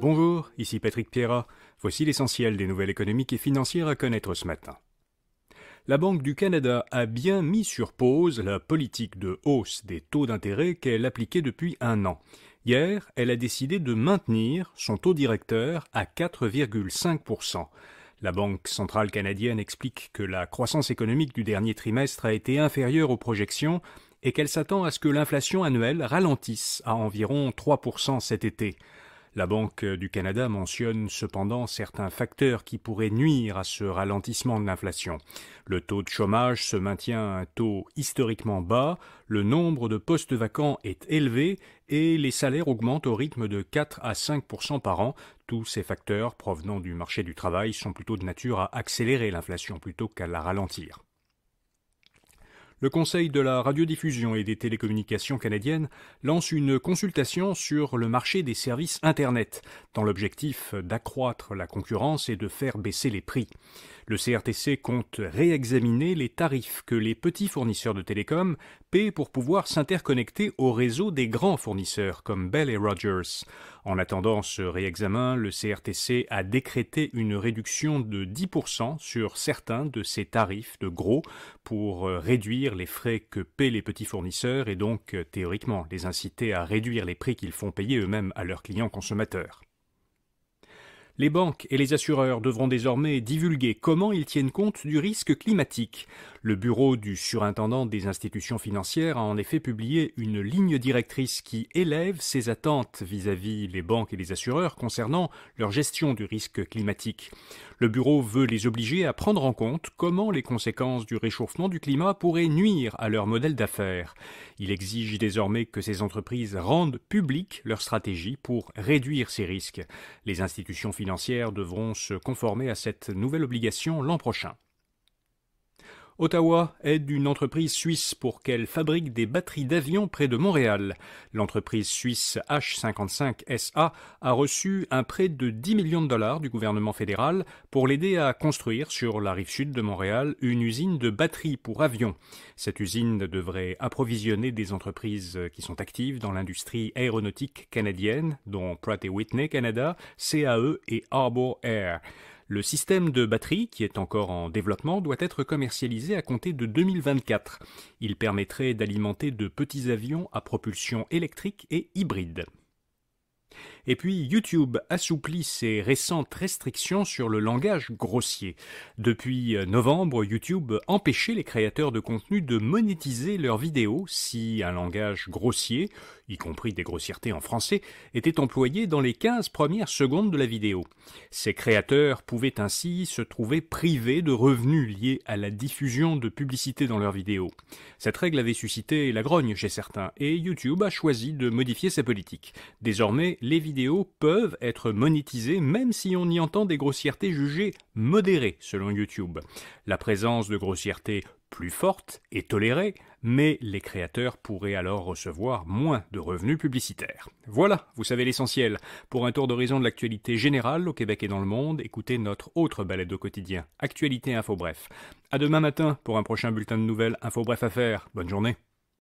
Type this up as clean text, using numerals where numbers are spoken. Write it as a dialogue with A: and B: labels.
A: Bonjour, ici Patrick Pierrat. Voici l'essentiel des nouvelles économiques et financières à connaître ce matin. La Banque du Canada a bien mis sur pause la politique de hausse des taux d'intérêt qu'elle appliquait depuis un an. Hier, elle a décidé de maintenir son taux directeur à 4,5%. La Banque centrale canadienne explique que la croissance économique du dernier trimestre a été inférieure aux projections et qu'elle s'attend à ce que l'inflation annuelle ralentisse à environ 3% cet été. La Banque du Canada mentionne cependant certains facteurs qui pourraient nuire à ce ralentissement de l'inflation. Le taux de chômage se maintient à un taux historiquement bas, le nombre de postes vacants est élevé et les salaires augmentent au rythme de 4 à 5% par an. Tous ces facteurs provenant du marché du travail sont plutôt de nature à accélérer l'inflation plutôt qu'à la ralentir. Le Conseil de la radiodiffusion et des télécommunications canadiennes lance une consultation sur le marché des services Internet, dans l'objectif d'accroître la concurrence et de faire baisser les prix. Le CRTC compte réexaminer les tarifs que les petits fournisseurs de télécom paient pour pouvoir s'interconnecter au réseau des grands fournisseurs comme Bell et Rogers. En attendant ce réexamen, le CRTC a décrété une réduction de 10% sur certains de ces tarifs de gros pour réduire les frais que paient les petits fournisseurs et donc théoriquement les inciter à réduire les prix qu'ils font payer eux-mêmes à leurs clients consommateurs. Les banques et les assureurs devront désormais divulguer comment ils tiennent compte du risque climatique. Le bureau du surintendant des institutions financières a en effet publié une ligne directrice qui élève ses attentes vis-à-vis les banques et les assureurs concernant leur gestion du risque climatique. Le bureau veut les obliger à prendre en compte comment les conséquences du réchauffement du climat pourraient nuire à leur modèle d'affaires. Il exige désormais que ces entreprises rendent publique leur stratégie pour réduire ces risques. Les institutions financières devront se conformer à cette nouvelle obligation l'an prochain. Ottawa aide une entreprise suisse pour qu'elle fabrique des batteries d'avion près de Montréal. L'entreprise suisse H55 SA a reçu un prêt de 10 millions de dollars du gouvernement fédéral pour l'aider à construire sur la rive sud de Montréal une usine de batteries pour avions. Cette usine devrait approvisionner des entreprises qui sont actives dans l'industrie aéronautique canadienne, dont Pratt & Whitney Canada, CAE et Harbour Air. Le système de batterie, qui est encore en développement, doit être commercialisé à compter de 2024. Il permettrait d'alimenter de petits avions à propulsion électrique et hybride. Et puis YouTube assouplit ses récentes restrictions sur le langage grossier. Depuis novembre, YouTube empêchait les créateurs de contenu de monétiser leurs vidéos si un langage grossier, y compris des grossièretés en français, était employé dans les 15 premières secondes de la vidéo. Ces créateurs pouvaient ainsi se trouver privés de revenus liés à la diffusion de publicité dans leurs vidéos. Cette règle avait suscité la grogne chez certains et YouTube a choisi de modifier sa politique. Désormais, les vidéos peuvent être monétisées même si on y entend des grossièretés jugées modérées selon YouTube. La présence de grossièretés plus forte est tolérée, mais les créateurs pourraient alors recevoir moins de revenus publicitaires. Voilà, vous savez l'essentiel. Pour un tour d'horizon de l'actualité générale au Québec et dans le monde, écoutez notre autre balado quotidien, Actualité Info Bref. À demain matin pour un prochain bulletin de nouvelles Info Bref à faire. Bonne journée.